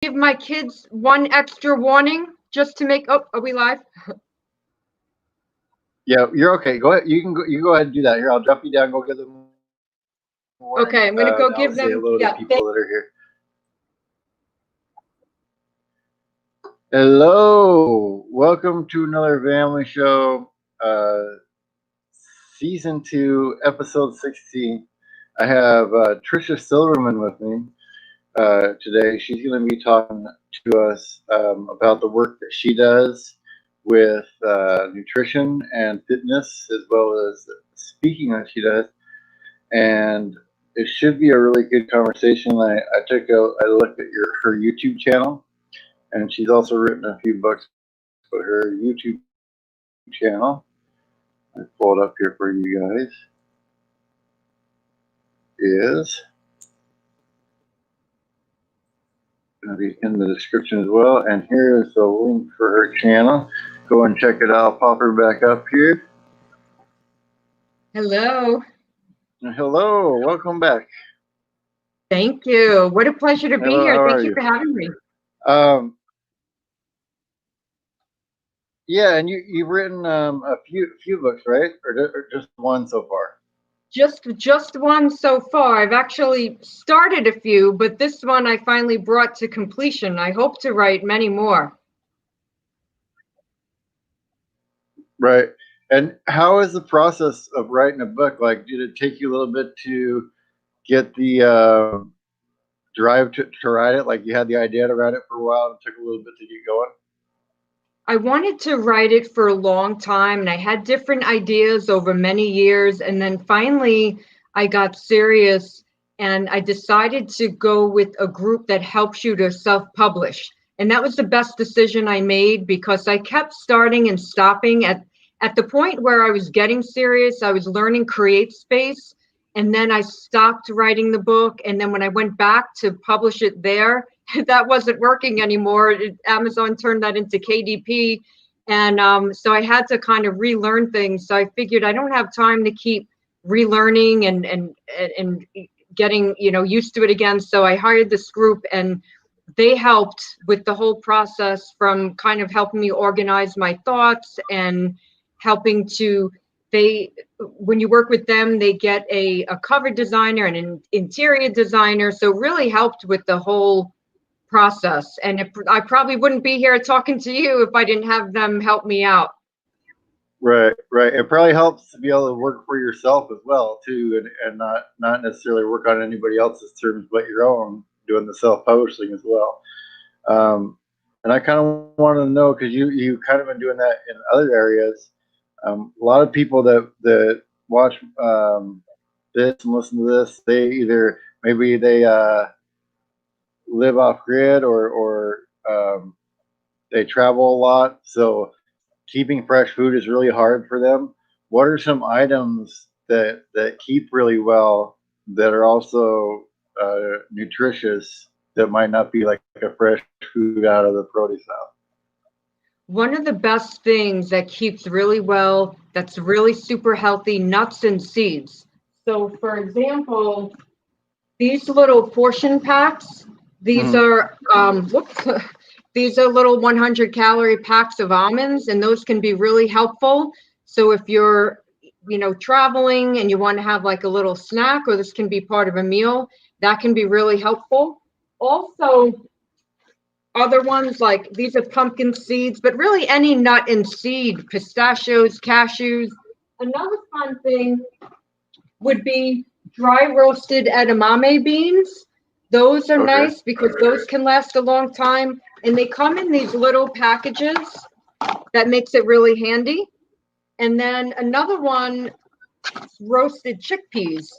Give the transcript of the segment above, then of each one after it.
give my kids one extra warning just to make. Oh, are we live? Yeah, you're okay. Go ahead. You can go. You go ahead and do that. Here, I'll drop you down. Go give them a warning. Okay, I'm gonna go I'll give say them. hello to Yeah. people that are here. Hello, welcome to another Vamily show, season 2, episode 16. I have Tricia Silverman with me today. She's going to be talking to us about the work that she does with nutrition and fitness, as well as speaking that she does. And it should be a really good conversation. I took a look at her YouTube channel, and she's also written a few books. But her YouTube channel, I pull it up here for you guys, is going to be in the description as well. And here is the link for her channel. Go and check it out. I'll pop her back up here. Hello. Hello, welcome back. Thank you. What a pleasure to be Hello, here. how Thank are you you? for having me. Yeah, and you've written a few books, right? Or just one so far? Just one so far. I've actually started a few, but this one I finally brought to completion. I hope to write many more. Right. And how is the process of writing a book? Like, did it take you a little bit to get the drive to write it? Like, you had the idea to write it for a while, and it took a little bit to get going? I wanted to write it for a long time, and I had different ideas over many years. And then finally, I got serious and I decided to go with a group that helps you to self-publish. And that was the best decision I made because I kept starting and stopping at the point where I was getting serious. I was learning Create Space, and then I stopped writing the book. And then when I went back to publish it there, that wasn't working anymore. Amazon turned that into KDP. And so I had to kind of relearn things. So I figured I don't have time to keep relearning and getting, used to it again. So I hired this group, and they helped with the whole process, from kind of helping me organize my thoughts and helping to, when you work with them, they get a cover designer and an interior designer. So it really helped with the whole process. And I probably wouldn't be here talking to you if I didn't have them help me out. Right, right. It probably helps to be able to work for yourself as well, too, and not necessarily work on anybody else's terms but your own, doing the self-publishing as well. And I kind of want to know, because you kind of been doing that in other areas. A lot of people that watch this and listen to this, they either maybe they live off grid, or they travel a lot, so keeping fresh food is really hard for them. What are some items that keep really well, that are also nutritious, that might not be like a fresh food out of the produce aisle? One of the best things that keeps really well, that's really super healthy, nuts and seeds. So for example, these little portion packs, these Mm-hmm. are, these are little 100 calorie packs of almonds, and those can be really helpful. So if you're, traveling and you want to have like a little snack, or this can be part of a meal, that can be really helpful. Also, other ones like these are pumpkin seeds, but really any nut and seed, pistachios, cashews. Another fun thing would be dry roasted edamame beans. Those are Okay. nice because those can last a long time, and they come in these little packages. That makes it really handy. And then another one, roasted chickpeas.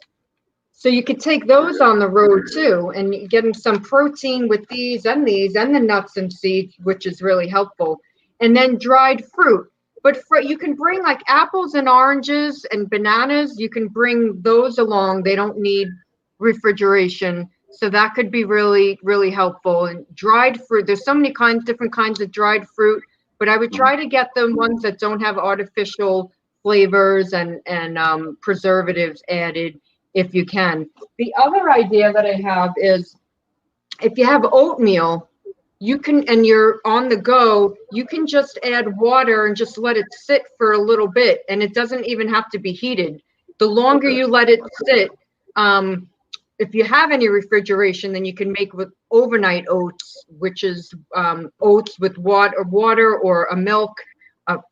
So you could take those on the road too, and getting some protein with these and the nuts and seeds, which is really helpful. And then dried fruit. But you can bring like apples and oranges and bananas. You can bring those along. They don't need refrigeration. So that could be really, really helpful. And dried fruit, there's so many different kinds of dried fruit, but I would try to get the ones that don't have artificial flavors and preservatives added if you can. The other idea that I have is, if you have oatmeal, you can, and you're on the go, you can just add water and just let it sit for a little bit, and it doesn't even have to be heated. The longer Okay. you let it sit, if you have any refrigeration, then you can make with overnight oats, which is oats with water or a milk,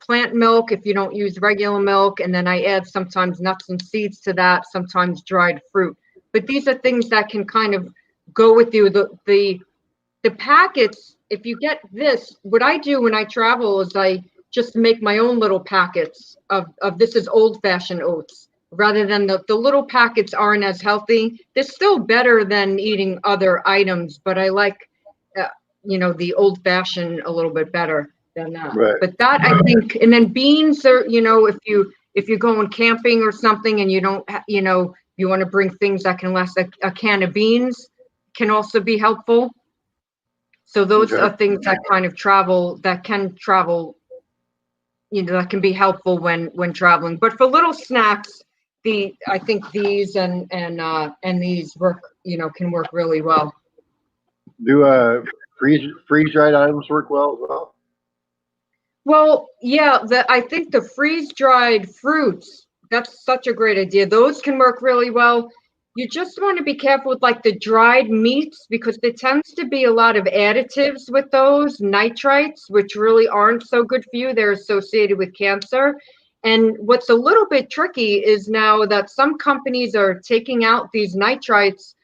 plant milk if you don't use regular milk, and then I add sometimes nuts and seeds to that, sometimes dried fruit. But these are things that can kind of go with you. The packets, if you get this, what I do when I travel is I just make my own little packets of this is old fashioned oats rather than the little packets aren't as healthy. They're still better than eating other items, but I like, uh, the old fashioned a little bit better than that. Right. But that I think, and then beans are, if you're going camping or something and you don't, you want to bring things that can last, a can of beans can also be helpful. So those Okay. are things that kind of travel, that can be helpful when traveling. But for little snacks, I think these and these work, can work really well. Do freeze dried items work well as well? Well, yeah, I think the freeze-dried fruits, that's such a great idea. Those can work really well. You just want to be careful with like the dried meats because there tends to be a lot of additives with those, nitrites, which really aren't so good for you. They're associated with cancer. And what's a little bit tricky is now that some companies are taking out these nitrites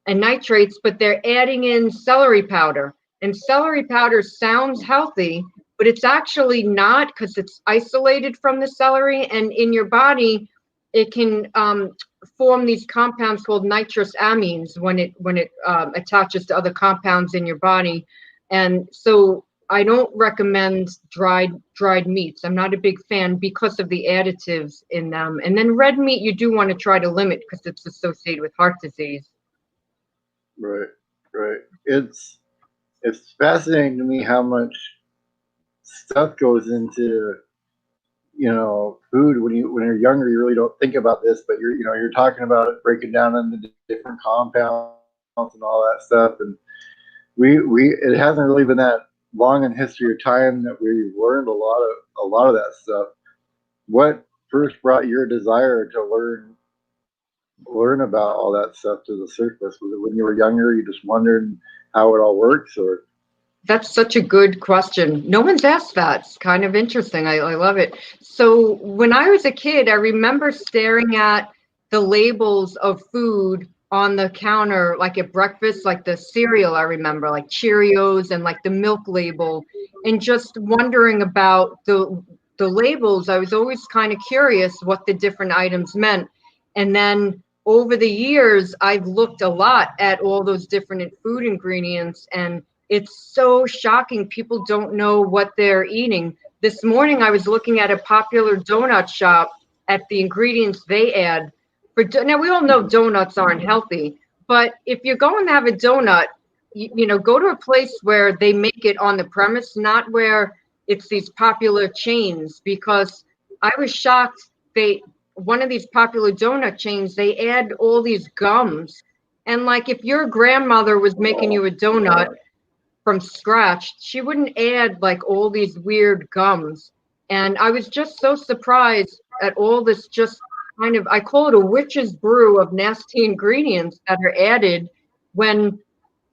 and nitrates, but they're adding in celery powder. And celery powder sounds healthy, but it's actually not because it's isolated from the celery. And in your body, it can form these compounds called nitrous amines when it attaches to other compounds in your body. And so I don't recommend dried meats. I'm not a big fan because of the additives in them. And then red meat, you do want to try to limit because it's associated with heart disease. Right. Right. It's fascinating to me how much stuff goes into food when you're younger. You really don't think about this, but you're talking about it, breaking down into different compounds and all that stuff. And we it hasn't really been that long in history of time that we've learned a lot of that stuff. What first brought your desire to learn about all that stuff to the surface? Was it when you were younger, you just wondered how it all works, or? That's such a good question. No one's asked that. It's kind of interesting. I love it. So when I was a kid, I remember staring at the labels of food on the counter, like at breakfast, like the cereal, I remember, like Cheerios and like the milk label, and just wondering about the labels. I was always kind of curious what the different items meant. And then over the years, I've looked a lot at all those different food ingredients, and it's so shocking. People don't know what they're eating. This morning, I was looking at a popular donut shop at the ingredients they add. Now, we all know donuts aren't healthy, but if you're going to have a donut, go to a place where they make it on the premise, not where it's these popular chains, because I was shocked. One of these popular donut chains, they add all these gums. And like if your grandmother was making you a donut from scratch, she wouldn't add like all these weird gums. And I was just so surprised at all this just kind of, I call it a witch's brew of nasty ingredients that are added when,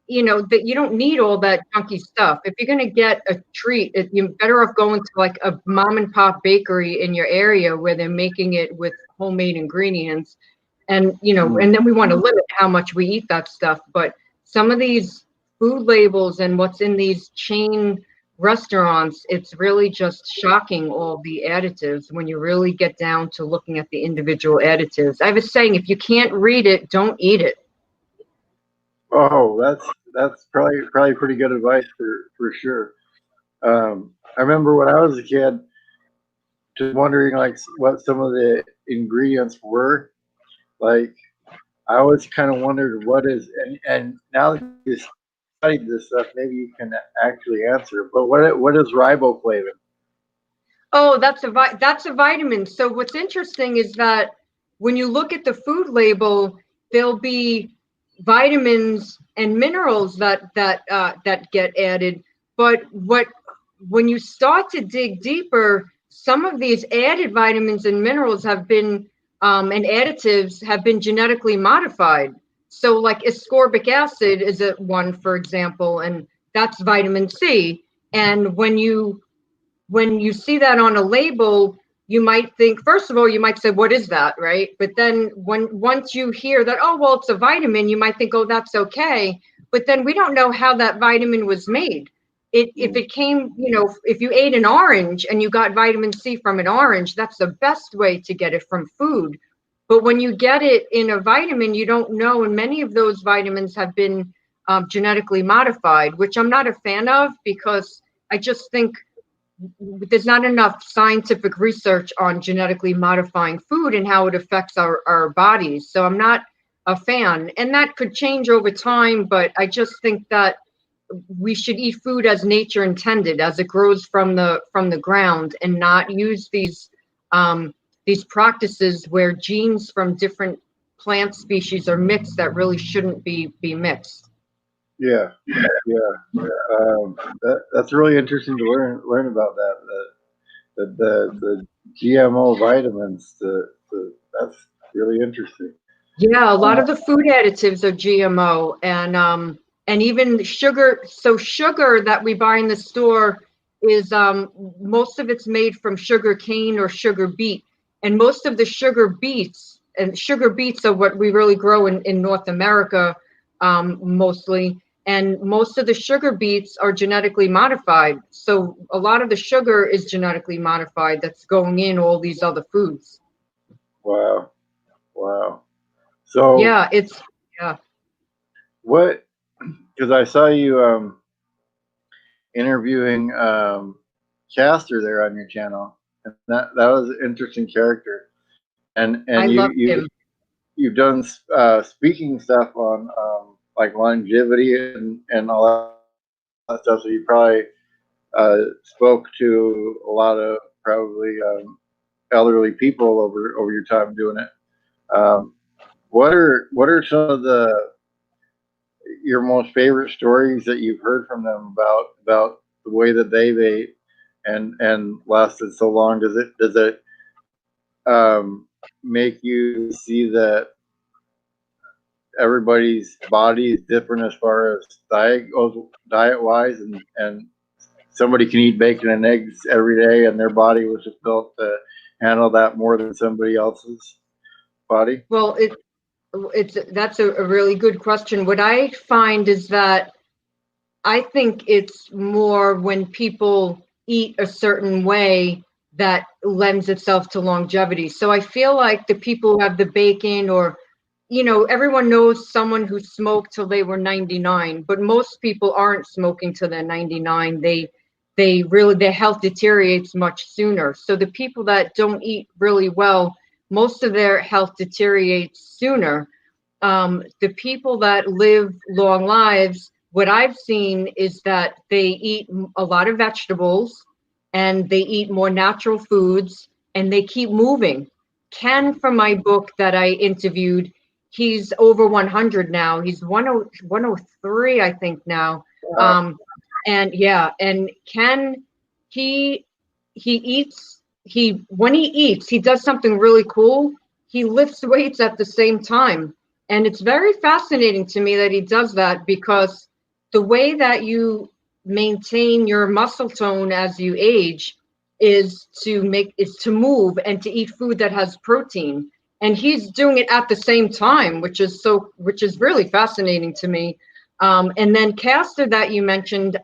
that you don't need all that junky stuff. If you're going to get a treat, you're better off going to like a mom and pop bakery in your area where they're making it with homemade ingredients. And, and then we want to limit how much we eat that stuff. But some of these food labels and what's in these chain restaurants, it's really just shocking, all the additives, when you really get down to looking at the individual additives. I was saying, if you can't read it, don't eat it. Oh, that's probably pretty good advice for sure. I remember when I was a kid, just wondering like what some of the ingredients were. Like I always kind of wondered what is, and now that you studied this stuff, maybe you can actually answer. But what is riboflavin? Oh, that's a vitamin. So what's interesting is that when you look at the food label, there'll be vitamins and minerals that get added. But when you start to dig deeper, some of these added vitamins and minerals have been and additives have been genetically modified. So like ascorbic acid is a one, for example, and that's vitamin C. And when you see that on a label, you might think, first of all, you might say, what is that, right? But then once you hear that, oh, well, it's a vitamin, you might think, oh, that's okay. But then we don't know how that vitamin was made. If it came, if you ate an orange and you got vitamin C from an orange, that's the best way to get it from food. But when you get it in a vitamin, you don't know. And many of those vitamins have been genetically modified, which I'm not a fan of, because I just think there's not enough scientific research on genetically modifying food and how it affects our bodies. So I'm not a fan, and that could change over time, but I just think that we should eat food as nature intended, as it grows from the ground, and not use these practices where genes from different plant species are mixed that really shouldn't be mixed. Yeah, yeah. That's really interesting to learn about that. The GMO vitamins. That's really interesting. Yeah, a lot of the food additives are GMO, and even sugar. So sugar that we buy in the store is most of it's made from sugar cane or sugar beet, and most of the sugar beets are what we really grow in North America, mostly. And most of the sugar beets are genetically modified. So a lot of the sugar is genetically modified that's going in all these other foods. Wow, wow. So Yeah, yeah. what? Because I saw you interviewing Caster there on your channel, and that was an interesting character. And I love him. you've done speaking stuff on like longevity and all that stuff. So you probably spoke to a lot of probably elderly people over your time doing it. Um, what are some of your most favorite stories that you've heard from them about the way that they've ate and lasted so long? Does it make you see that everybody's body is different as far as diet wise, and somebody can eat bacon and eggs every day and their body was just built to handle that more than somebody else's body? Well, that's a really good question. What I find is that I think it's more when people eat a certain way that lends itself to longevity. So I feel like the people who have the bacon, or, everyone knows someone who smoked till they were 99, but most people aren't smoking till they're 99. Their health deteriorates much sooner. So the people that don't eat really well, most of their health deteriorates sooner. The people that live long lives, what I've seen is that they eat a lot of vegetables and they eat more natural foods and they keep moving. Ken, from my book that I interviewed, he's over 100 now. He's 103, I think now. And yeah, and Ken, he eats, when he eats, he does something really cool. He lifts weights at the same time. And it's very fascinating to me that he does that, because the way that you maintain your muscle tone as you age is to move and to eat food that has protein. And he's doing it at the same time, which is really fascinating to me. And then Castor that you mentioned,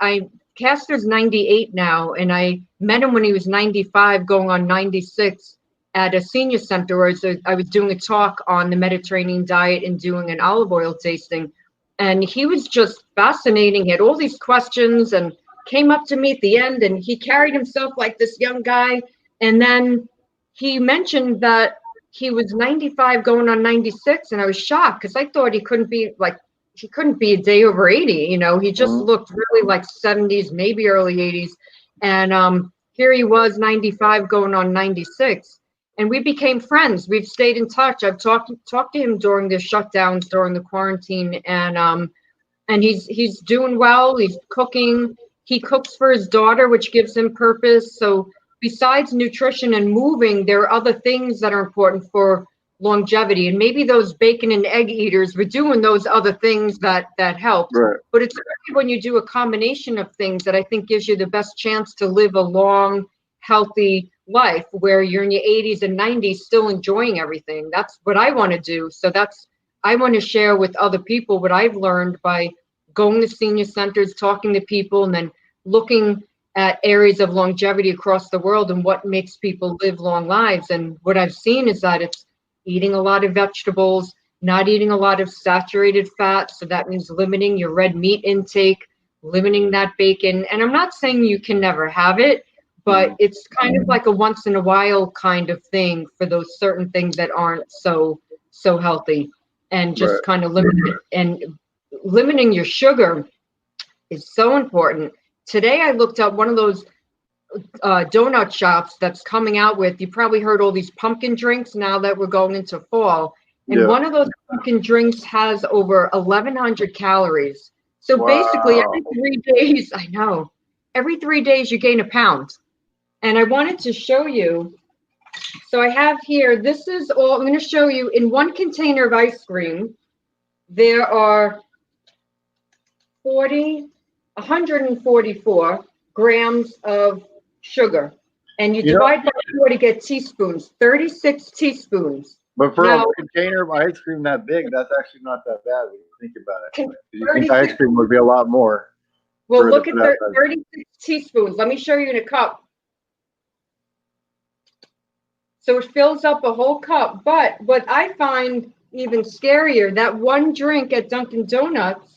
Castor's 98 now, and I met him when he was 95, going on 96, at a senior center where I was doing a talk on the Mediterranean diet and doing an olive oil tasting. And he was just fascinating. He had all these questions and came up to me at the end, and he carried himself like this young guy. And then he mentioned that he was 95 going on 96, and I was shocked because I thought he couldn't be a day over 80. He just looked really like 70s, maybe early 80s. And here he was, 95 going on 96. and we became friends. We've stayed in touch. I've talked to him during the shutdowns, during the quarantine, and he's doing well. He's cooking. He cooks for his daughter, which gives him purpose. So besides nutrition and moving, there are other things that are important for longevity. And maybe those bacon and egg eaters were doing those other things that helped. Right. But it's really when you do a combination of things that I think gives you the best chance to live a long, healthy life where you're in your 80s and 90s still enjoying everything. That's what I want to do. So I want to share with other people what I've learned by going to senior centers, talking to people, and then looking at areas of longevity across the world and what makes people live long lives. And what I've seen is that it's eating a lot of vegetables, not eating a lot of saturated fat. So that means limiting your red meat intake, limiting that bacon. And I'm not saying you can never have it, but it's kind of like a once in a while kind of thing for those certain things that aren't so healthy. And just kind of limiting your sugar is so important. Today I looked up one of those donut shops that's coming out with, you probably heard all these pumpkin drinks now that we're going into fall. And one of those pumpkin drinks has over 1,100 calories. So basically every 3 days, I know, every 3 days you gain a pound. And I wanted to show you. So I have here, this is all, I'm going to show you in one container of ice cream, there are 144 grams of sugar. And you divide by 4 to get teaspoons, 36 teaspoons. But for a container of ice cream that big, that's actually not that bad when you think about it. You think ice cream would be a lot more. Well, look at 36 teaspoons. Let me show you in a cup. So it fills up a whole cup. But what I find even scarier, that one drink at Dunkin' Donuts,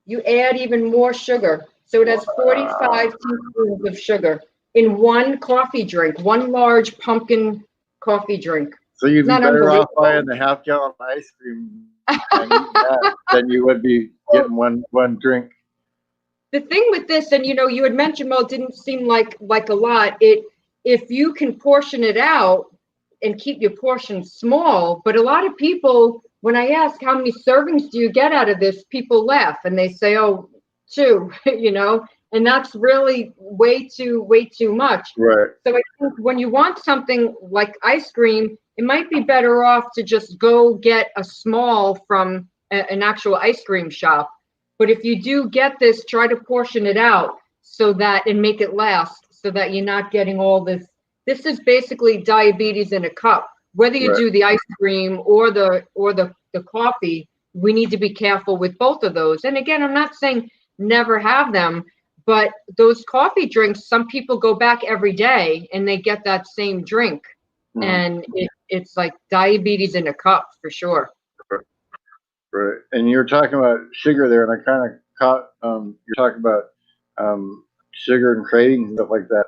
you add even more sugar. So it has 45 teaspoons of sugar in one coffee drink, one large pumpkin coffee drink. So you'd be better off buying the half-gallon ice cream than you would be getting one drink. The thing with this, and you had mentioned, well, it didn't seem like a lot. If you can portion it out and keep your portions small, but a lot of people, when I ask how many servings do you get out of this, people laugh and they say, oh, 2, and that's really way too much. Right. So I think when you want something like ice cream, it might be better off to just go get a small from an actual ice cream shop. But if you do get this, try to portion it out so that and make it last so that you're not getting all this. This is basically diabetes in a cup. Whether you do the ice cream or the coffee, we need to be careful with both of those. And again, I'm not saying never have them, but those coffee drinks, some people go back every day and they get that same drink. And it's like diabetes in a cup for sure. Right. And you were talking about sugar there, and I kind of caught you're talking about sugar and cravings and stuff like that.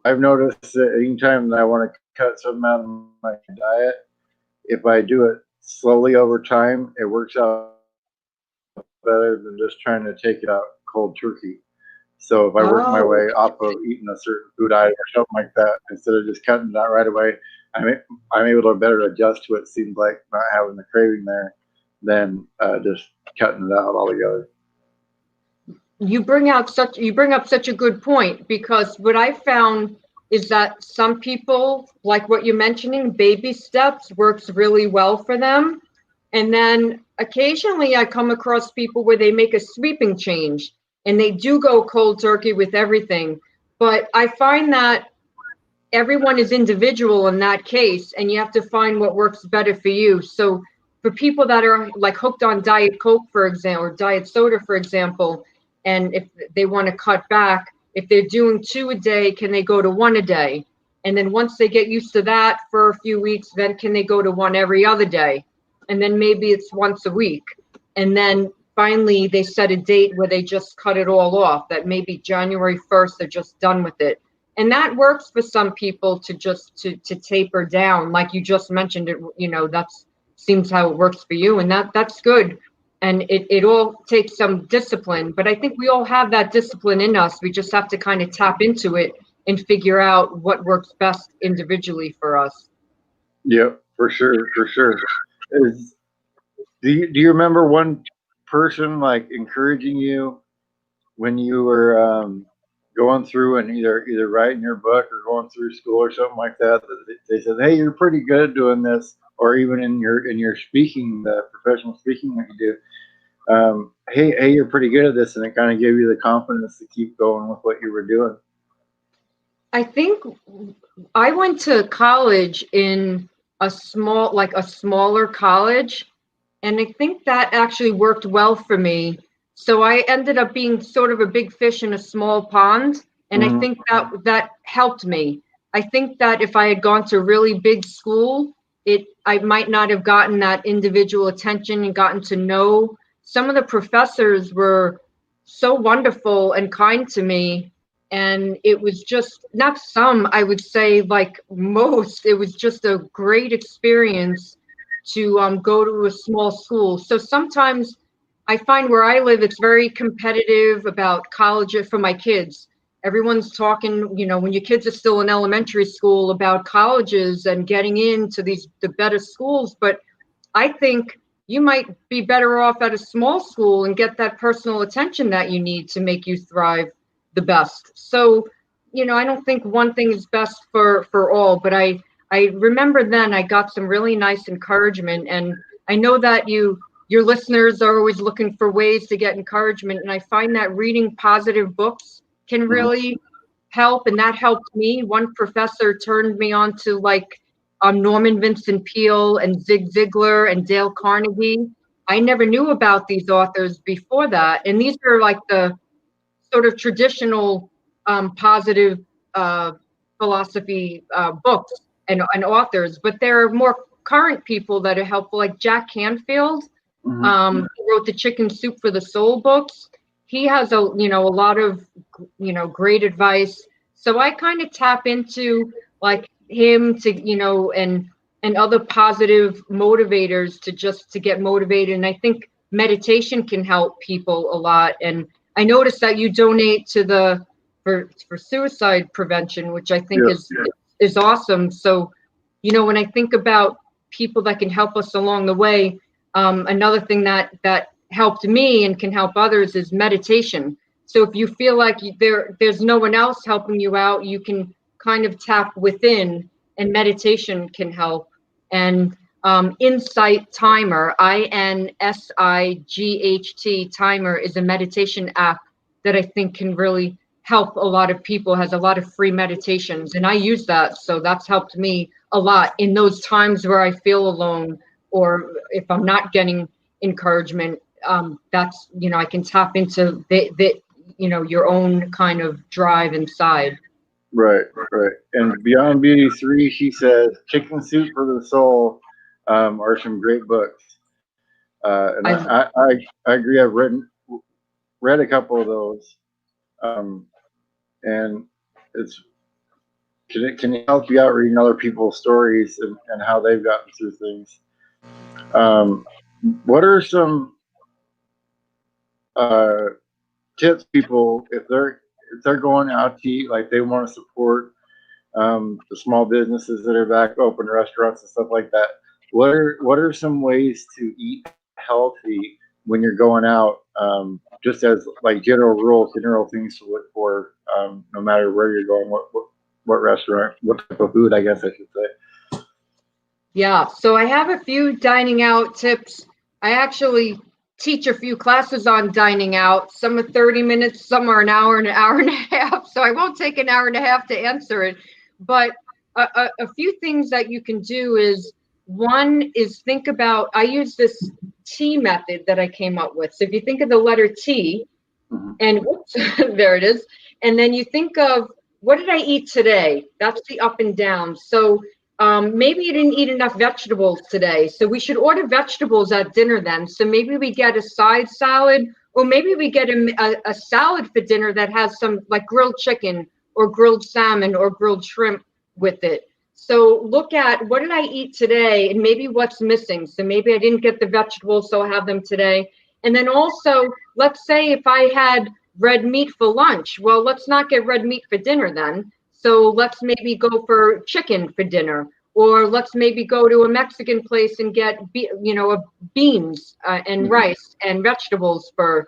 I've noticed that anytime that I want to cut something out of my diet, if I do it slowly over time, it works out better than just trying to take it out cold turkey. So if I work my way off of eating a certain food item or something like that, instead of just cutting it out right away, I'm able to better adjust to it. Seems like not having the craving there than just cutting it out altogether. You bring up such a good point, because what I found is that some people, like what you're mentioning, baby steps works really well for them. And then occasionally I come across people where they make a sweeping change and they do go cold turkey with everything. But I find that everyone is individual in that case, and you have to find what works better for you. So for people that are like hooked on Diet Coke, for example, or diet soda, for example, and if they want to cut back, if they're doing 2 a day, can they go to 1 a day? And then once they get used to that for a few weeks, then can they go to 1 every other day? And then maybe it's once a week. And then finally they set a date where they just cut it all off, that maybe January 1st, they're just done with it. And that works for some people to just to taper down. Like you just mentioned it, that's seems how it works for you. And that's good. And it all takes some discipline, but I think we all have that discipline in us. We just have to kind of tap into it and figure out what works best individually for us. Yep, for sure, for sure. Is do you remember one person like encouraging you when you were going through and either writing your book or going through school or something like that? That they said, "Hey, you're pretty good at doing this," or even in your speaking, the professional speaking that you do. Hey, you're pretty good at this, and it kind of gave you the confidence to keep going with what you were doing. I think I went to college in a smaller college, and I think that actually worked well for me. So I ended up being sort of a big fish in a small pond, and I Mm-hmm. think that helped me. I think that if I had gone to a really big school, I might not have gotten that individual attention and gotten to know. Some of the professors were so wonderful and kind to me, and it was just not some, I would say like most, it was just a great experience to go to a small school. So sometimes I find where I live, it's very competitive about college for my kids. Everyone's talking, when your kids are still in elementary school, about colleges and getting into the better schools. But I think you might be better off at a small school and get that personal attention that you need to make you thrive the best. So, I don't think one thing is best for all, but I remember then I got some really nice encouragement, and I know that your listeners are always looking for ways to get encouragement, and I find that reading positive books can Mm-hmm. really help, and that helped me. One professor turned me on to like Norman Vincent Peale and Zig Ziglar and Dale Carnegie. I never knew about these authors before that, and these are like the sort of traditional positive uh, philosophy books and authors, but there are more current people that are helpful, like Jack Canfield, Mm-hmm. who wrote the Chicken Soup for the Soul books. He has a lot of great advice. So I kind of tap into like him to and other positive motivators to get motivated. And I think meditation can help people a lot. And I noticed that you donate to the for suicide prevention, which I think Yep. is awesome. So, when I think about people that can help us along the way, another thing that helped me and can help others is meditation. So if you feel like there's no one else helping you out, you can kind of tap within, and meditation can help. And Insight Timer, INSIGHT Timer, is a meditation app that I think can really help a lot of people, has a lot of free meditations. And I use that. So that's helped me a lot in those times where I feel alone, or if I'm not getting encouragement. That's, I can tap into your own kind of drive inside. Right, right. And Beyond Beauty 3, she says, Chicken Soup for the Soul are some great books. And I I agree. I've read a couple of those. Um, and it's can it help you out reading other people's stories and how they've gotten through things. Um, what are some uh, tips people if they're going out to eat, like they want to support the small businesses that are back open, restaurants and stuff like that? What are some ways to eat healthy when you're going out? Just as like general rules, general things to look for, no matter where you're going, what restaurant, what type of food, I guess I should say. Yeah, so I have a few dining out tips. I actually teach a few classes on dining out. Some are 30 minutes, some are an hour and a half. So I won't take an hour and a half to answer it. But a few things that you can do is, one is think about, I use this T method that I came up with. So if you think of the letter T, Mhm. and whoops, there it is. And then you think of, what did I eat today? That's the up and down. So maybe you didn't eat enough vegetables today. So we should order vegetables at dinner then. So maybe we get a side salad, or maybe we get a salad for dinner that has some like grilled chicken or grilled salmon or grilled shrimp with it. So look at, what did I eat today, and maybe what's missing. So maybe I didn't get the vegetables, so I'll have them today. And then also, let's say if I had red meat for lunch, well, let's not get red meat for dinner then. So let's maybe go for chicken for dinner, or let's maybe go to a Mexican place and get, beans and Mhm. rice and vegetables for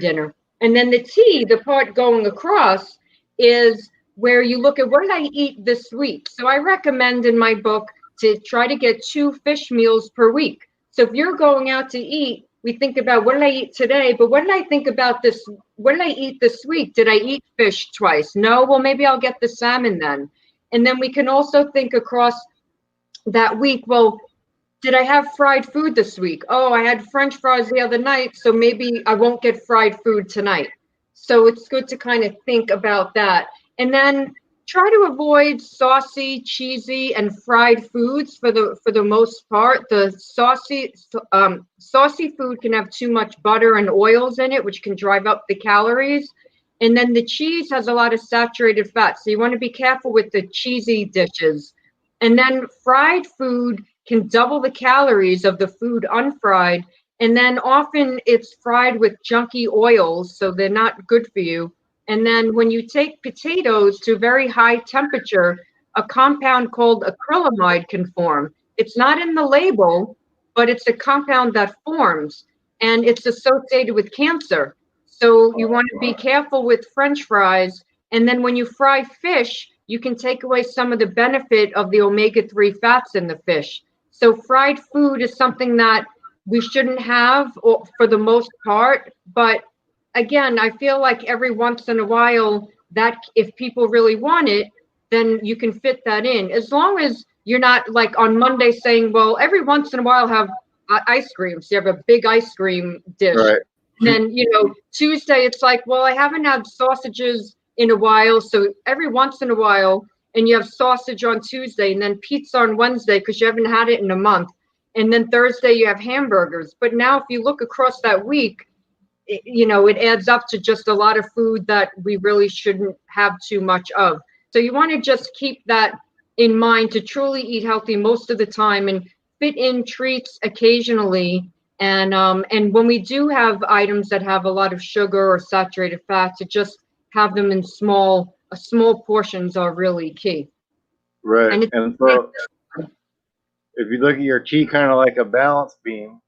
dinner. And then the tea, the part going across, is where you look at what did I eat this week. So I recommend in my book to try to get 2 fish meals per week. So if you're going out to eat, we think about what did I eat today, but what did I think about this? What did I eat this week? Did I eat fish twice? No, well, maybe I'll get the salmon then. And then we can also think across that week, well, did I have fried food this week? Oh, I had French fries the other night, so maybe I won't get fried food tonight. So it's good to kind of think about that. And then try to avoid saucy, cheesy, and fried foods for the most part. The saucy food can have too much butter and oils in it, which can drive up the calories. And then the cheese has a lot of saturated fat, so you want to be careful with the cheesy dishes. And then fried food can double the calories of the food unfried. And then often it's fried with junky oils, so they're not good for you. And then when you take potatoes to very high temperature, a compound called acrylamide can form. It's not in the label, but it's a compound that forms, and it's associated with cancer. So you want to be careful with French fries. And then when you fry fish, you can take away some of the benefit of the omega-3 fats in the fish. So fried food is something that we shouldn't have for the most part. But again, I feel like every once in a while that if people really want it, then you can fit that in. As long as you're not like on Monday saying, well, every once in a while have ice cream. So you have a big ice cream dish. Right. And then, Tuesday it's like, well, I haven't had sausages in a while. So every once in a while, and you have sausage on Tuesday and then pizza on Wednesday because you haven't had it in a month. And then Thursday you have hamburgers. But now if you look across that week, it adds up to just a lot of food that we really shouldn't have too much of. So you want to just keep that in mind to truly eat healthy most of the time and fit in treats occasionally. And when we do have items that have a lot of sugar or saturated fat, to just have them in small portions are really key. Right. And it's And so if you look at your tea kind of like a balance beam,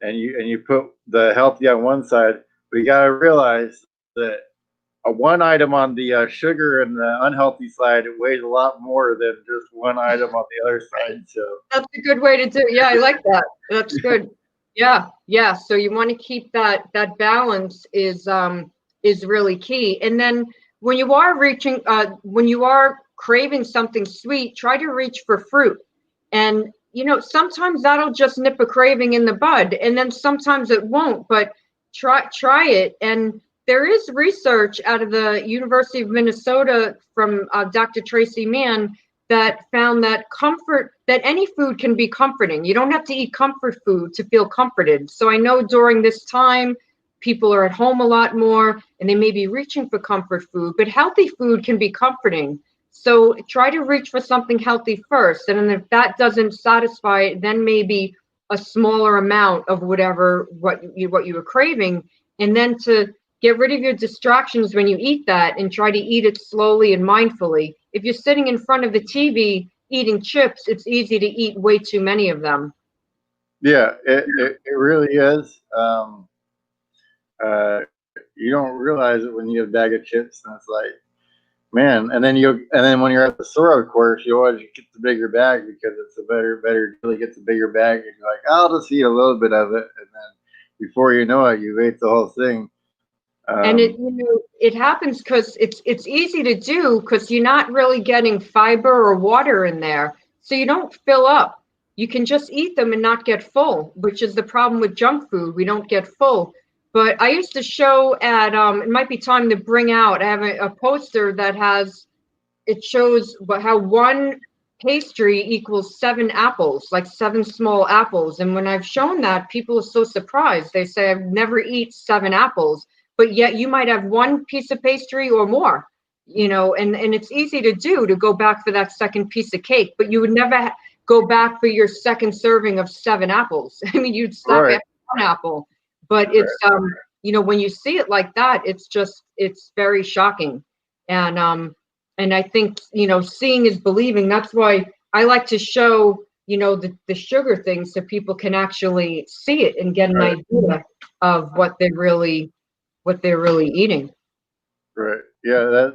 and you put the healthy on one side, we got to realize that a one item on the sugar and the unhealthy side, it weighs a lot more than just one item on the other side. So That's a good way to do it. Yeah, I like that. That's good. Yeah, yeah. So you want to keep that balance is really key. And then when you are when you are craving something sweet, try to reach for fruit. And sometimes that'll just nip a craving in the bud, and then sometimes it won't. But try it. And there is research out of the University of Minnesota from Dr. Tracy Mann that found that any food can be comforting. You don't have to eat comfort food to feel comforted. So I know during this time, people are at home a lot more and they may be reaching for comfort food, but healthy food can be comforting. So try to reach for something healthy first. And then if that doesn't satisfy it, then maybe a smaller amount of what you were craving. And then to get rid of your distractions when you eat that and try to eat it slowly and mindfully. If you're sitting in front of the TV eating chips, it's easy to eat way too many of them. yeah, it really is. You don't realize it when you get a bag of chips, and it's like, man. And then when you're at the store, of course, you always get the bigger bag because it's a better deal. You get the bigger bag, and you're like, I'll just eat a little bit of it, and then before you know it, you've ate the whole thing. And Um, it happens because it's easy to do because you're not really getting fiber or water in there, so you don't fill up. You can just eat them and not get full, which is the problem with junk food. We don't get full. But I used to show at it might be time to bring out. I have a poster that it shows how one pastry equals 7 apples, like 7 small apples. And when I've shown that, people are so surprised. They say, I've never eat 7 apples, but yet you might have one piece of pastry or more, and it's easy to do to go back for that second piece of cake, but you would never go back for your second serving of 7 apples. I mean, you'd stop right, at 1 apple, but right, when you see it like that, it's very shocking. And And I think, seeing is believing. That's why I like to show, the sugar things so people can actually see it and get an Right. idea of what they're really eating. Right. Yeah,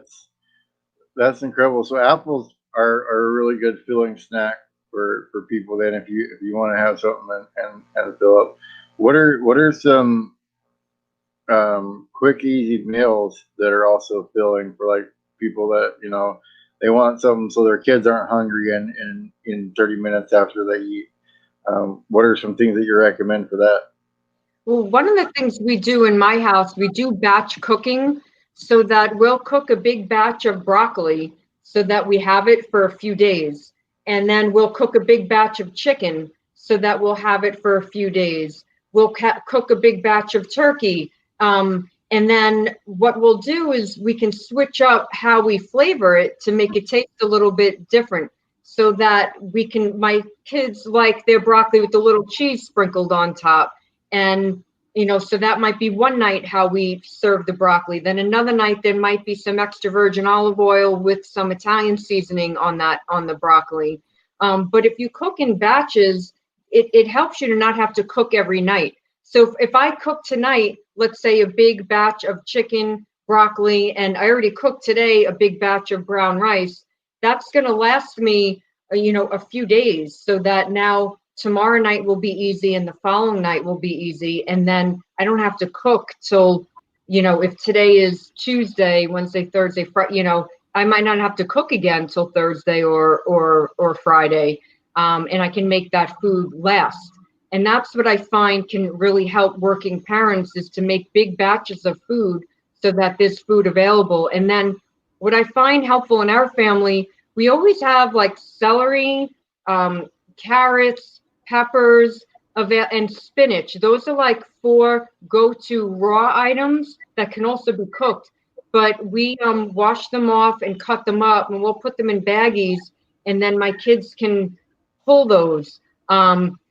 that's incredible. So apples are a really good filling snack for people. Then if you want to have something and fill up, what are some quick easy meals that are also filling for like people that they want something so their kids aren't hungry in 30 minutes after they eat. What are some things that you recommend for that? Well, one of the things we do in my house, we do batch cooking so that we'll cook a big batch of broccoli so that we have it for a few days. And then we'll cook a big batch of chicken so that we'll have it for a few days. We'll cook a big batch of turkey. And then what we'll do is we can switch up how we flavor it to make it taste a little bit different so that my kids like their broccoli with a little cheese sprinkled on top. And, so that might be one night how we serve the broccoli. Then another night, there might be some extra virgin olive oil with some Italian seasoning on the broccoli. But if you cook in batches, it helps you to not have to cook every night. So if I cook tonight, let's say a big batch of chicken, broccoli, and I already cooked today a big batch of brown rice, that's going to last me, a few days, so that now tomorrow night will be easy and the following night will be easy. And then I don't have to cook till, if today is Tuesday, Wednesday, Thursday, Friday, I might not have to cook again till Thursday or Friday. And I can make that food last. And that's what I find can really help working parents, is to make big batches of food so that there's food available. And then what I find helpful in our family, we always have like celery, carrots, peppers, and spinach. Those are like 4 go-to raw items that can also be cooked. But we wash them off and cut them up, and we'll put them in baggies, and then my kids can pull those.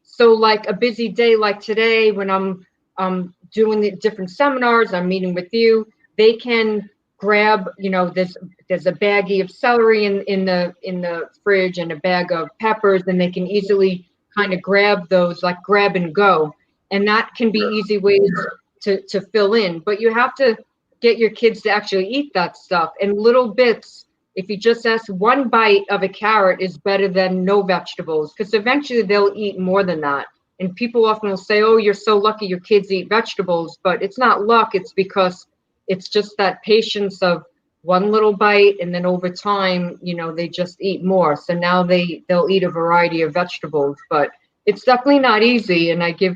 So like a busy day like today, when I'm doing the different seminars, I'm meeting with you, they can grab, there's a baggie of celery in the fridge and a bag of peppers, and they can easily kind of grab those, like grab and go. And that can be easy ways to fill in. But you have to get your kids to actually eat that stuff in little bits. If you just ask, one bite of a carrot is better than no vegetables, because eventually they'll eat more than that. And people often will say, oh, you're so lucky your kids eat vegetables. But it's not luck. It's because it's just that patience of one little bite, and then over time, they just eat more. So now they'll eat a variety of vegetables. But it's definitely not easy. And I give,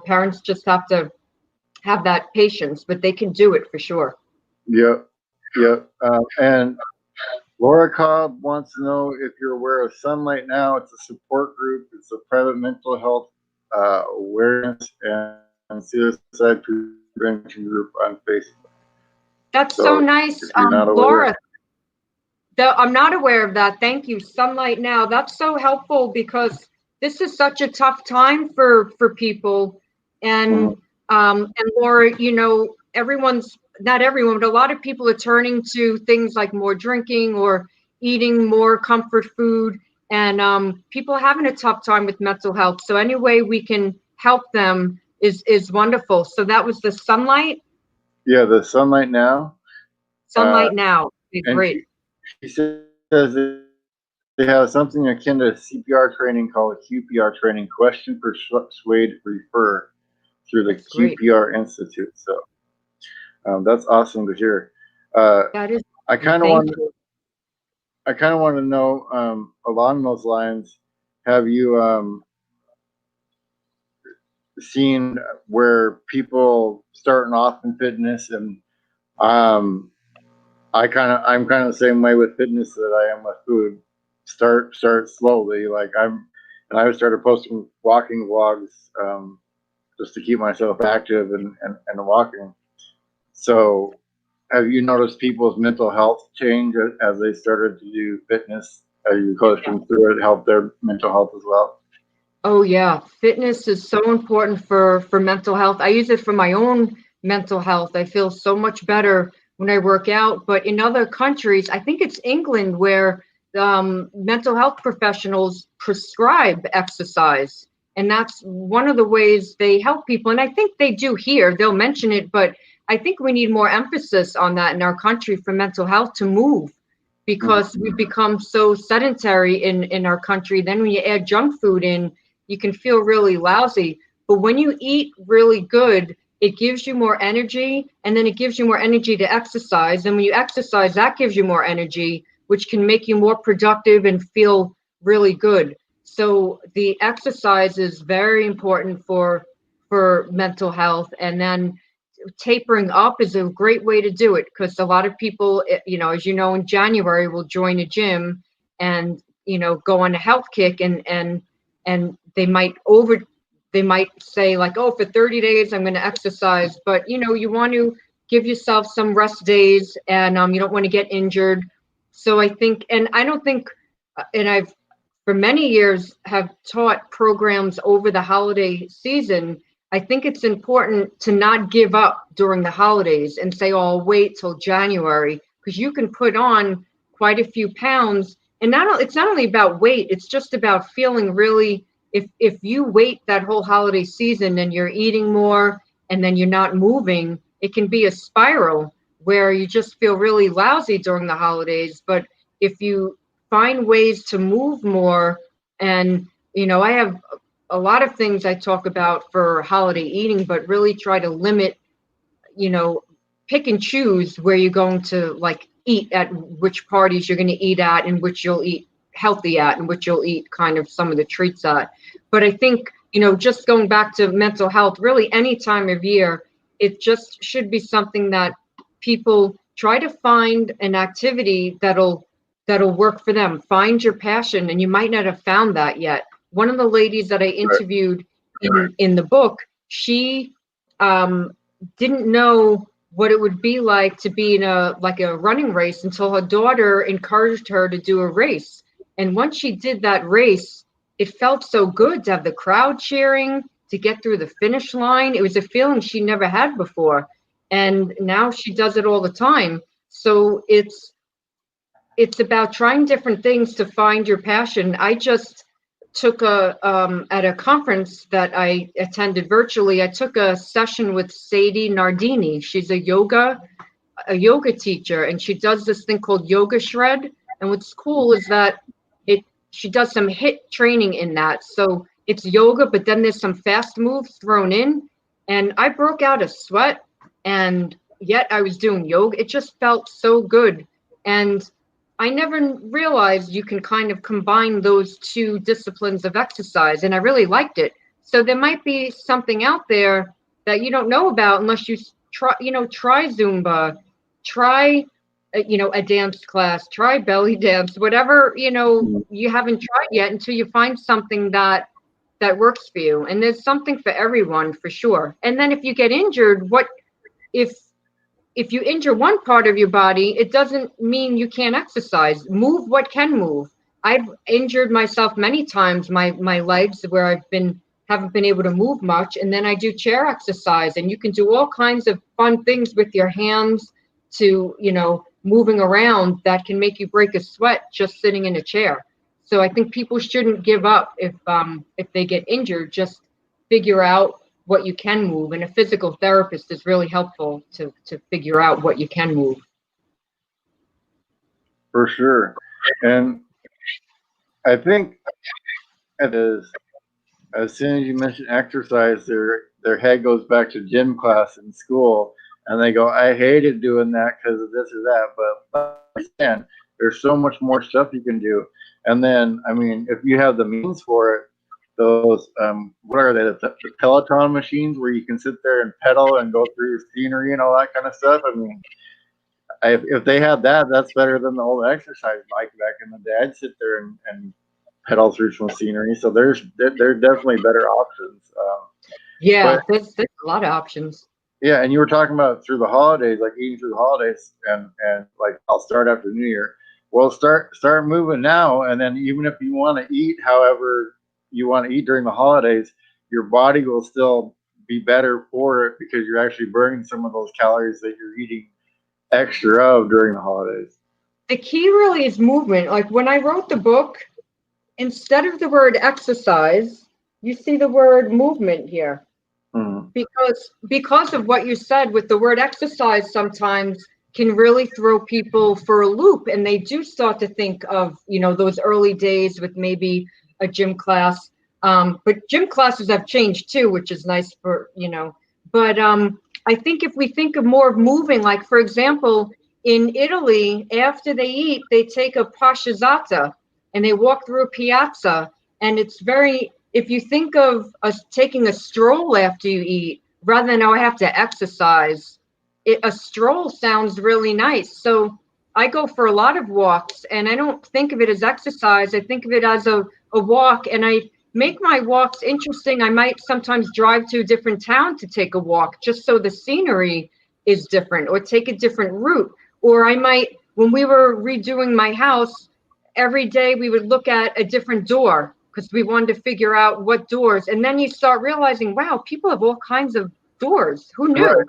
parents just have to have that patience, but they can do it for sure. Yep, yep. And Laura Cobb wants to know if you're aware of Sunlight Now. It's a support group. It's a private mental health awareness and suicide prevention group on Facebook. That's so So nice, if you're not aware, Laura. I'm not aware of that. Thank you. Sunlight Now. That's so helpful because this is such a tough time for people. And mhm, and Laura, everyone's, not everyone, but a lot of people are turning to things like more drinking or eating more comfort food, and people are having a tough time with mental health. So any way we can help them is wonderful. So that was the yeah, the Sunlight Now, uh, Sunlight Now. Okay, and great. she says they have something akin to CPR training called QPR training: question, persuade, refer, through the That's great. QPR Institute. So that's awesome to hear. Uh, That is. I kind of Thank want you. I kind of want to know along those lines. Have you seen where people starting off in fitness and um, I'm kind of the same way with fitness that I am with food. Start slowly. Like and I started posting walking vlogs just to keep myself active and walking. So have you noticed people's mental health change as they started to do fitness? Are you coaching through it help their mental health as well? Oh yeah, fitness is so important for mental health. I use it for my own mental health. I feel so much better when I work out. But in other countries, I think it's England, where mental health professionals prescribe exercise. And that's one of the ways they help people. And I think they do here. They'll mention it, but I think we need more emphasis on that in our country for mental health, to move, because we've become so sedentary in our country. Then when you add junk food in, you can feel really lousy. But when you eat really good, it gives you more energy, and then it gives you more energy to exercise. And when you exercise, that gives you more energy, which can make you more productive and feel really good. So the exercise is very important for mental health. And then tapering up is a great way to do it, because a lot of people, as you know, in January will join a gym and, go on a health kick, and they might say, like, oh, for 30 days I'm going to exercise, but you want to give yourself some rest days, and you don't want to get injured. So I think, and I don't think, and I've for many years have taught programs over the holiday season. I think it's important to not give up during the holidays and say, oh, I'll wait till January, because you can put on quite a few pounds. And it's not only about weight, it's just about feeling really, if you wait that whole holiday season and you're eating more and then you're not moving, it can be a spiral where you just feel really lousy during the holidays. But if you find ways to move more, and I have a lot of things I talk about for holiday eating, but really try to limit, pick and choose where you're going to, like, eat at, which parties you're going to eat at, and which you'll eat healthy at, and which you'll eat kind of some of the treats at. But I think, just going back to mental health, really any time of year, it just should be something that people try to find an activity that'll work for them. Find your passion, and you might not have found that yet. One of the ladies that I interviewed in the book, she didn't know what it would be like to be in a running race until her daughter encouraged her to do a race. And once she did that race, it felt so good to have the crowd cheering, to get through the finish line. It was a feeling she never had before. And now she does it all the time. So it's about trying different things to find your passion. I just took at a conference that I attended virtually, I took a session with Sadie Nardini. She's a yoga teacher, and she does this thing called Yoga Shred. And what's cool is that she does some HIIT training in that. So it's yoga, but then there's some fast moves thrown in. And I broke out a sweat, and yet I was doing yoga. It just felt so good. And I never realized you can kind of combine those two disciplines of exercise, and I really liked it. So there might be something out there that you don't know about unless you try Zumba, try a dance class, try belly dance, whatever, you haven't tried yet, until you find something that works for you. And there's something for everyone, for sure. And then if you get injured, if you injure one part of your body, it doesn't mean you can't exercise. Move what can move. I've injured myself many times, my legs, where haven't been able to move much, and then I do chair exercise, and you can do all kinds of fun things with your hands to, moving around, that can make you break a sweat just sitting in a chair. So I think people shouldn't give up if they get injured. Just figure out what you can move, and a physical therapist is really helpful to figure out what you can move. For sure. And I think it is, as soon as you mention exercise, their head goes back to gym class in school, and they go, I hated doing that because of this or that. But understand, there's so much more stuff you can do. And then, I mean, if you have the means for it, those what are they, the Peloton machines where you can sit there and pedal and go through your scenery and all that kind of stuff. I mean, if they had that, that's better than the old exercise bike back in the day. I'd sit there and pedal through some scenery. So there's definitely better options. Yeah, there's a lot of options. Yeah, and you were talking about through the holidays, like eating through the holidays, and like I'll start after New Year. Well, start moving now, and then even if you want to eat, however you want to eat during the holidays, your body will still be better for it because you're actually burning some of those calories that you're eating extra of during the holidays. The key really is movement. Like when I wrote the book, instead of the word exercise, you see the word movement here. Mm. Because of what you said with the word exercise sometimes can really throw people for a loop, and they do start to think of, you know, those early days with maybe a gym class. But gym classes have changed too, which is nice for, you know, but I think if we think of more of moving, like for example, in Italy, after they eat, they take a passeggiata and they walk through a piazza, and it's very, if you think of us taking a stroll after you eat, rather than, oh, I have to exercise, a stroll sounds really nice. So I go for a lot of walks, and I don't think of it as exercise. I think of it as a walk, and I make my walks interesting. I might sometimes drive to a different town to take a walk just so the scenery is different, or take a different route. Or I might, when we were redoing my house, every day we would look at a different door because we wanted to figure out what doors. And then you start realizing, wow, people have all kinds of doors. Who Right. knew?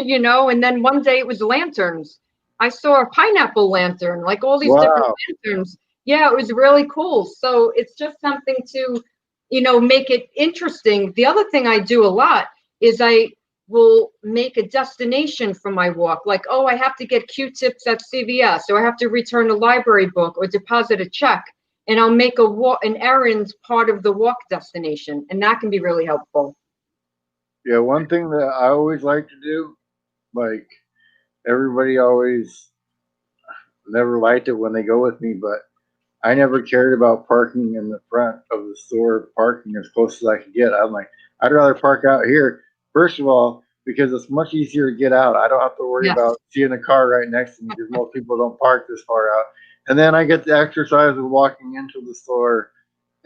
You know, and then one day it was lanterns. I saw a pineapple lantern, like all these different Wow. lanterns. Yeah, it was really cool. So it's just something to, you know, make it interesting. The other thing I do a lot is I will make a destination for my walk. Like, oh, I have to get Q-tips at CVS, or I have to return a library book or deposit a check. And I'll make a walk, an errand part of the walk destination. And that can be really helpful. Yeah, one thing that I always like to do, like everybody always never liked it when they go with me, but I never cared about parking in the front of the store, parking as close as I could get. I'm like, I'd rather park out here. First of all, because it's much easier to get out. I don't have to worry Yes. about seeing a car right next to me because most people don't park this far out. And then I get the exercise of walking into the store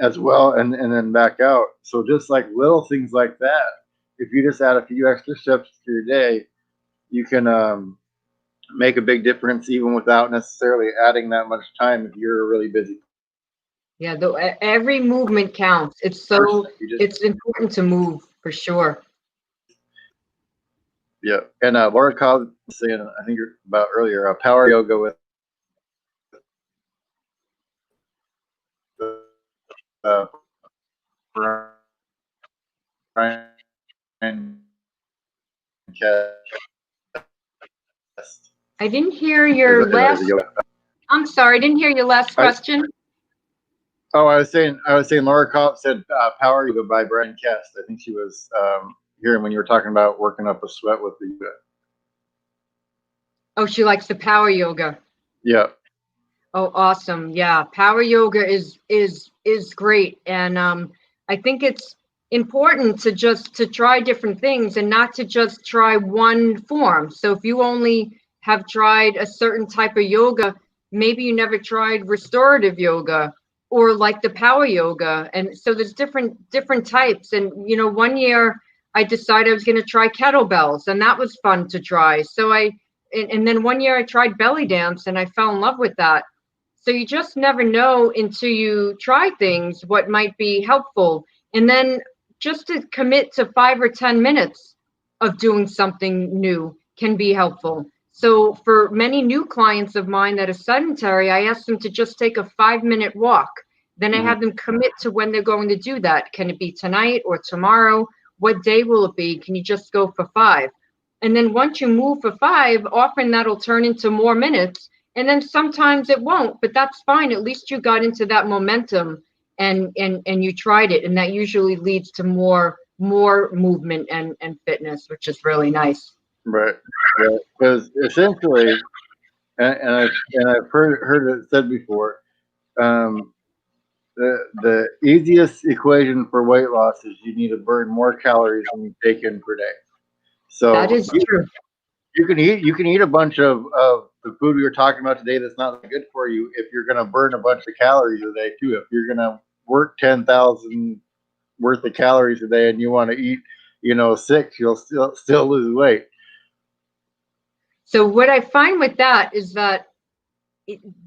as well, and then back out. So just like little things like that, if you just add a few extra steps to your day, you can make a big difference even without necessarily adding that much time if you're a really busy Yeah, every movement counts. It's person. so, You just it's important to move for sure. yeah. And Laura Cobb was saying, I think you're about earlier, power yoga with uh, Brian Kest I didn't hear is your is a last, yoga. I'm sorry, I didn't hear your last I, question. I was saying Laura Kopp said Power Yoga by Brian Kest. I think she was hearing when you were talking about working up a sweat with the yoga. Oh, she likes the power yoga. Yeah. Oh, awesome. Yeah, power yoga is great. And I think it's important to just to try different things and not to just try one form. So if you only have tried a certain type of yoga, maybe you never tried restorative yoga or like the power yoga. And so there's different types. And you know, one year I decided I was going to try kettlebells, and that was fun to try. So and then one year I tried belly dance, and I fell in love with that. So you just never know until you try things what might be helpful. And then just to commit to 5 or 10 minutes of doing something new can be helpful. So for many new clients of mine that are sedentary, I ask them to just take a 5 minute walk. Then I Mm-hmm. have them commit to when they're going to do that. Can it be tonight or tomorrow? What day will it be? Can you just go for 5? And then once you move for 5, often that'll turn into more minutes, and then sometimes it won't, but that's fine. At least you got into that momentum, and you tried it, and that usually leads to more movement and fitness, which is really nice. Right. Right. Because essentially, I've heard it said before, um, the easiest equation for weight loss is you need to burn more calories than you take in per day. That So is true. you can eat a bunch of the food we were talking about today that's not good for you if you're going to burn a bunch of calories a day too. If you're going to work 10,000 worth of calories a day and you want to eat, you know, 6, you'll still lose weight. So what I find with that is that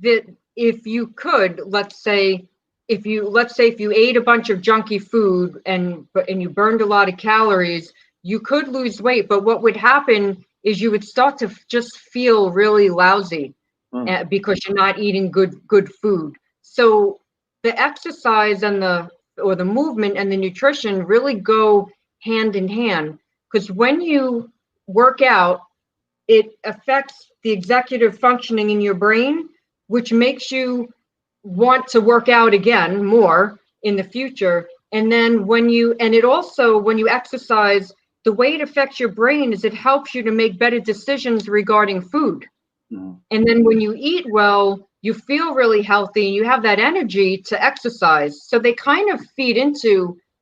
that if you could, let's say if you ate a bunch of junky food and you burned a lot of calories, you could lose weight. But what would happen is you would start to just feel really lousy because you're not eating good food. So the exercise and the movement and the nutrition really go hand in hand, because when you work out, it affects the executive functioning in your brain, which makes you want to work out again more in the future. And then and it also, when you exercise, the way it affects your brain is it helps you to make better decisions regarding food. And then when you eat well, you feel really healthy and you have that energy to exercise. So they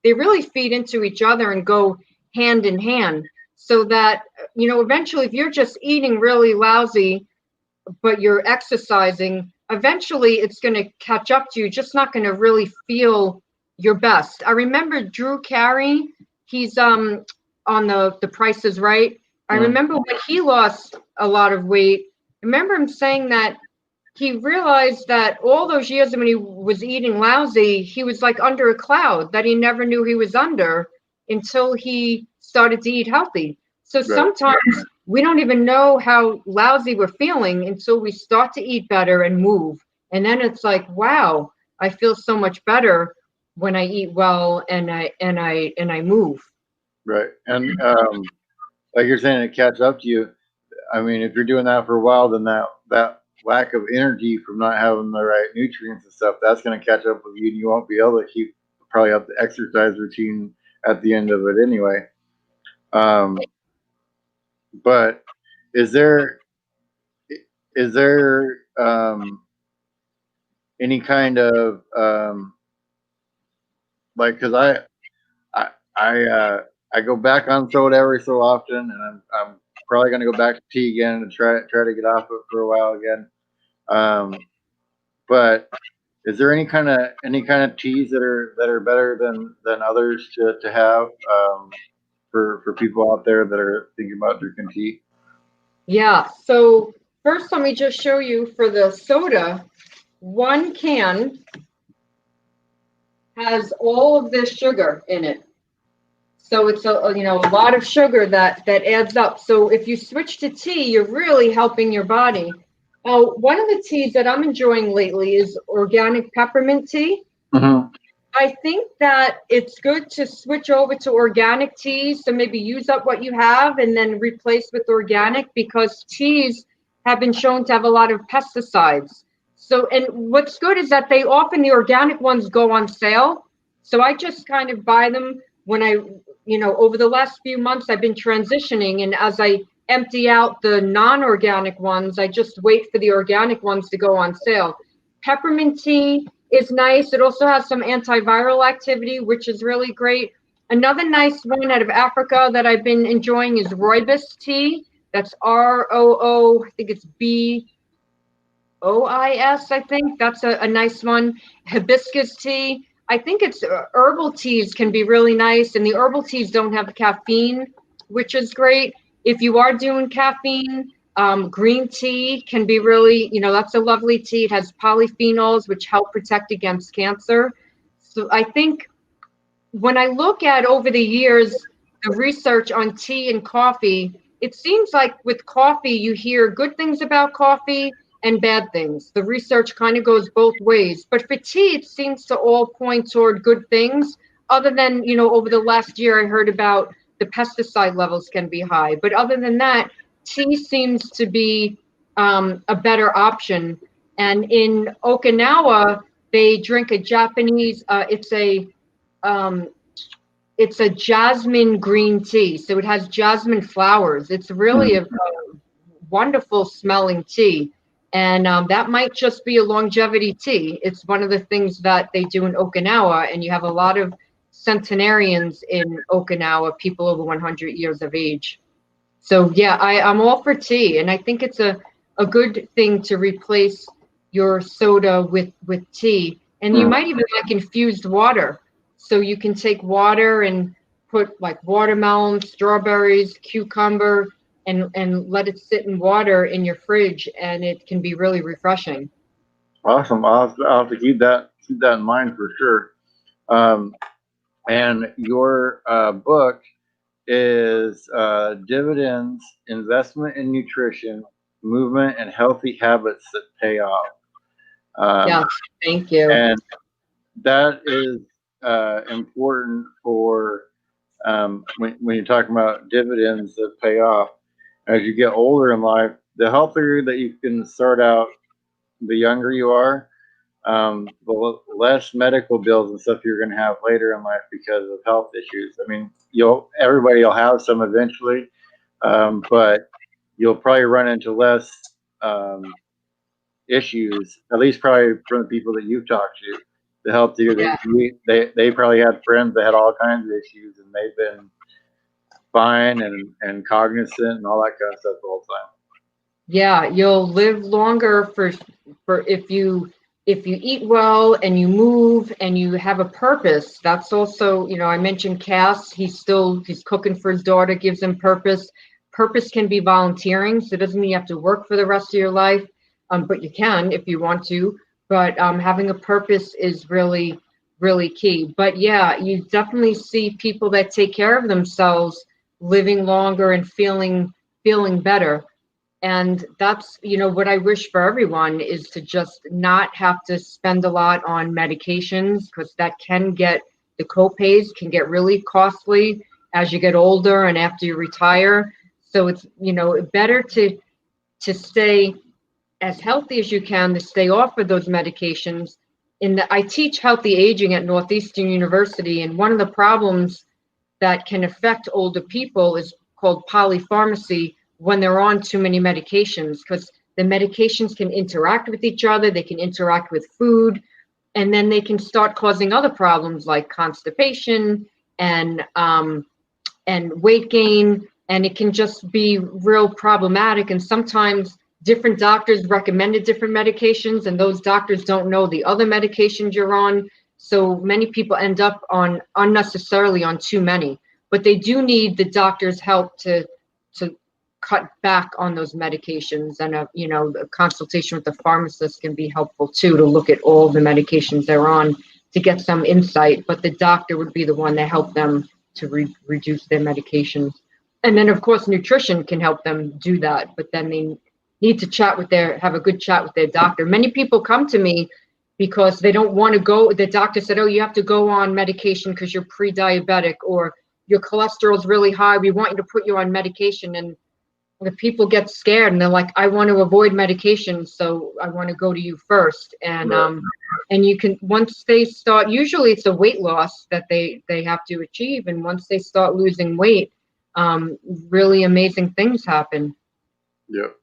really feed into each other and go hand in hand. So that, eventually, if you're just eating really lousy, but you're exercising, eventually it's going to catch up to you, just not going to really feel your best. I remember Drew Carey, he's on the Price is Right. I remember when he lost a lot of weight, I remember him saying that he realized that all those years when he was eating lousy, he was like under a cloud that he never knew he was under until he started to eat healthy. So sometimes we don't even know how lousy we're feeling until we start to eat better and move. And then it's like, wow, I feel so much better when I eat well and I move. Right. And like you're saying, it catch up to you. I mean, if you're doing that for a while, then that lack of energy from not having the right nutrients and stuff, that's going to catch up with you, and you won't be able to keep probably up the exercise routine at the end of it anyway. But is there any kind of like, because I I go back on soda every so often, and I'm probably going to go back to tea again and try to get off it for a while again. But is there any kind of teas that are better than others to have for people out there that are thinking about drinking tea? Yeah. So first, let me just show you for the soda, one can has all of this sugar in it. So it's a lot of sugar that adds up. So if you switch to tea, you're really helping your body. Now, one of the teas that I'm enjoying lately is organic peppermint tea. I think that it's good to switch over to organic teas. So maybe use up what you have and then replace with organic, because teas have been shown to have a lot of pesticides. So, and what's good is that the organic ones go on sale. So I just kind of buy them when over the last few months, I've been transitioning. And as I empty out the non-organic ones, I just wait for the organic ones to go on sale. Peppermint tea is nice. It also has some antiviral activity, which is really great. Another nice one out of Africa that I've been enjoying is rooibos tea. That's ROO, I think it's BOIS, I think. That's a nice one. Hibiscus tea. I think it's herbal teas can be really nice, and the herbal teas don't have caffeine, which is great. If you are doing caffeine, green tea can be really, that's a lovely tea. It has polyphenols, which help protect against cancer. So I think when I look at over the years, the research on tea and coffee, it seems like with coffee, you hear good things about coffee and bad things. The research kind of goes both ways. But for tea, it seems to all point toward good things, other than, over the last year, I heard about the pesticide levels can be high. But other than that, tea seems to be a better option. And in Okinawa, they drink a Japanese, it's a jasmine green tea. So it has jasmine flowers. It's really a wonderful smelling tea. And that might just be a longevity tea. It's one of the things that they do in Okinawa. And you have a lot of centenarians in Okinawa, people over 100 years of age. So yeah, I'm all for tea. And I think it's a good thing to replace your soda with tea. And you might even like infused water. So you can take water and put like watermelon, strawberries, cucumber, and let it sit in water in your fridge, and it can be really refreshing. Awesome. I'll have to keep that in mind for sure. And your book is dividends, investment in nutrition, movement, and healthy habits that pay off. Yes, thank you. And that is important for when you're talking about dividends that pay off. As you get older in life, the healthier that you can start out, the younger you are, the less medical bills and stuff you're going to have later in life because of health issues. I mean, everybody will have some eventually, but you'll probably run into less issues, at least probably from the people that you've talked to. The healthier Yeah. they probably had friends that had all kinds of issues and they've been fine and cognizant and all that kind of stuff the whole time. Yeah, you'll live longer for if you eat well and you move and you have a purpose. That's also, I mentioned Cass, he's cooking for his daughter, gives him purpose. Purpose can be volunteering, so it doesn't mean you have to work for the rest of your life, but you can if you want to. But having a purpose is really, really key. But yeah, you definitely see people that take care of themselves living longer and feeling better. And that's, what I wish for everyone is to just not have to spend a lot on medications, because the copays can get really costly as you get older and after you retire. So it's, better to stay as healthy as you can, to stay off of those medications. I teach healthy aging at Northeastern University, and one of the problems that can affect older people is called polypharmacy, when they're on too many medications, because the medications can interact with each other, they can interact with food, and then they can start causing other problems like constipation and weight gain, and it can just be real problematic. And sometimes different doctors recommended different medications, and those doctors don't know the other medications you're on. So many people end up on unnecessarily on too many, but they do need the doctor's help to cut back on those medications. And a consultation with the pharmacist can be helpful too, to look at all the medications they're on to get some insight. But the doctor would be the one that help them to reduce their medications. And then of course nutrition can help them do that, but then they need to have a good chat with their doctor. Many people come to me because they don't want to go. The doctor said, oh, you have to go on medication because you're pre-diabetic, or your cholesterol is really high, we want you to put you on medication. And the people get scared and they're like, I want to avoid medication, so I want to go to you first. And and you can, once they start, usually it's a weight loss that they have to achieve, and once they start losing weight, really amazing things happen. Yep.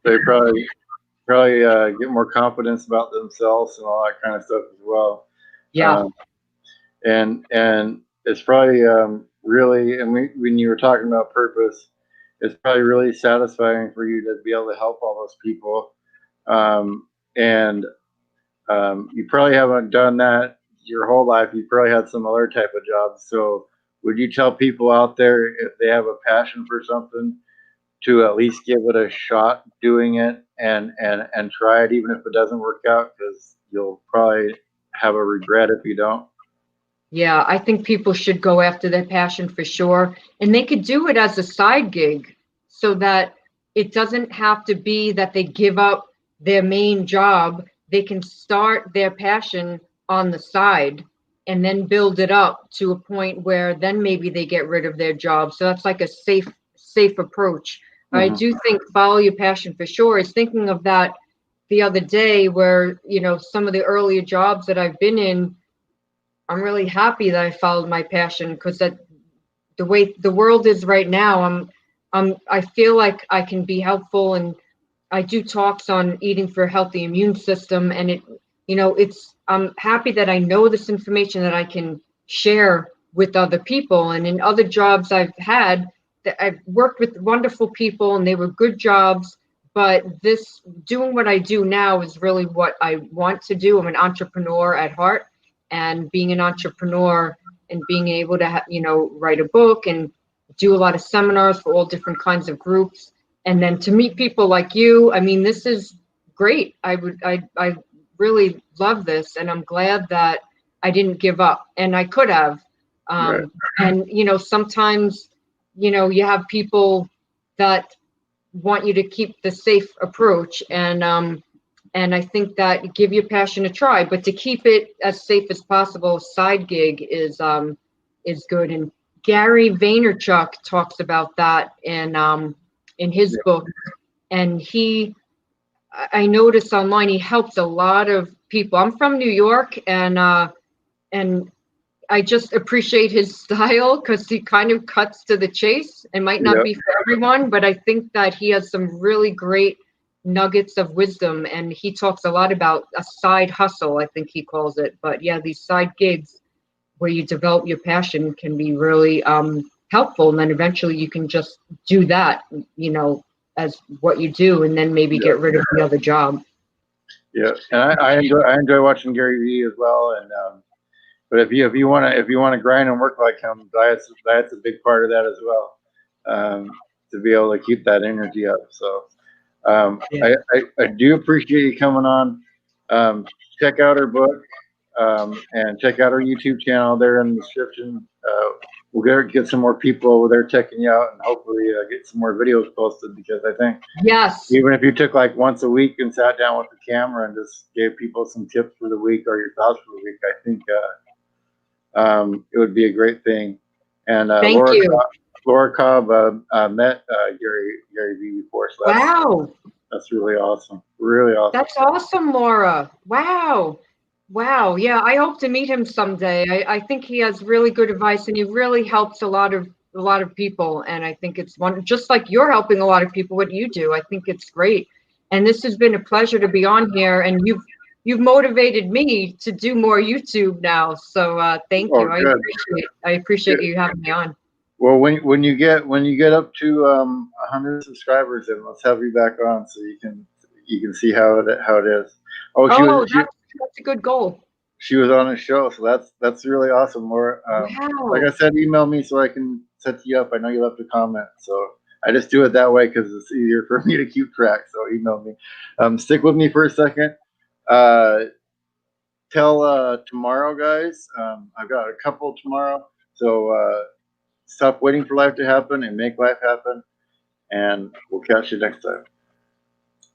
They probably get more confidence about themselves and all that kind of stuff as well. Yeah. And it's probably really, and when you were talking about purpose, it's probably really satisfying for you to be able to help all those people. And you probably haven't done that your whole life. You probably had some other type of jobs. So would you tell people out there, if they have a passion for something, to at least give it a shot doing it and try it, even if it doesn't work out, because you'll probably have a regret if you don't? Yeah, I think people should go after their passion for sure. And they could do it as a side gig, so that it doesn't have to be that they give up their main job. They can start their passion on the side and then build it up to a point where then maybe they get rid of their job. So that's like a safe approach. I do think follow your passion for sure. I was thinking of that the other day, where, some of the earlier jobs that I've been in, I'm really happy that I followed my passion, because that the way the world is right now, I feel like I can be helpful, and I do talks on eating for a healthy immune system, and I'm happy that I know this information that I can share with other people. And in other jobs I've had, that I've worked with wonderful people and they were good jobs, but doing what I do now is really what I want to do. I'm an entrepreneur at heart, and being an entrepreneur and being able to write a book and do a lot of seminars for all different kinds of groups, and then to meet people like you, I mean, this is great. I really love this, and I'm glad that I didn't give up, and I could have. Right. And sometimes you have people that want you to keep the safe approach, and I think that give your passion a try, but to keep it as safe as possible, side gig is good. And Gary Vaynerchuk talks about that in his book, and I noticed online he helps a lot of people. I'm from New York, and I just appreciate his style because he kind of cuts to the chase. It might not Yeah. be for everyone, but I think that he has some really great nuggets of wisdom. And he talks a lot about a side hustle, I think he calls it. But yeah, these side gigs where you develop your passion can be really helpful. And then eventually you can just do that, as what you do, and then maybe get rid of the other job. Yeah, and I enjoy watching Gary Vee as well. And but if you want to grind and work like him, diet's a big part of that as well. To be able to keep that energy up. So Yeah. I do appreciate you coming on. Check out her book, and check out her YouTube channel there in the description. We'll get some more people over there checking you out, and hopefully get some more videos posted, because I think Yes. even if you took like once a week and sat down with the camera and just gave people some tips for the week or your thoughts for the week, I think it would be a great thing. And Thank you. Laura Cobb met Gary Vee before, so Wow. that's really awesome. Really awesome. That's awesome, Laura. Wow. Wow. Yeah, I hope to meet him someday. I think he has really good advice, and he really helps a lot of people. And I think it's just like you're helping a lot of people, what you do. I think it's great. And this has been a pleasure to be on here, and you've motivated me to do more YouTube now. So thank you. Oh, good. I appreciate Good. you having me on. Well, when you get up to 100 subscribers, then let's have you back on so you can see how it is. Oh, That's a good goal. she was on a show, so that's really awesome, Laura. Like Wow. I said, email me so I can set you up. I know you left a comment, so I just do it that way because it's easier for me to keep track. So email me. Stick with me for a second. Till tomorrow, guys. I've got a couple tomorrow, so stop waiting for life to happen and make life happen. And we'll catch you next time.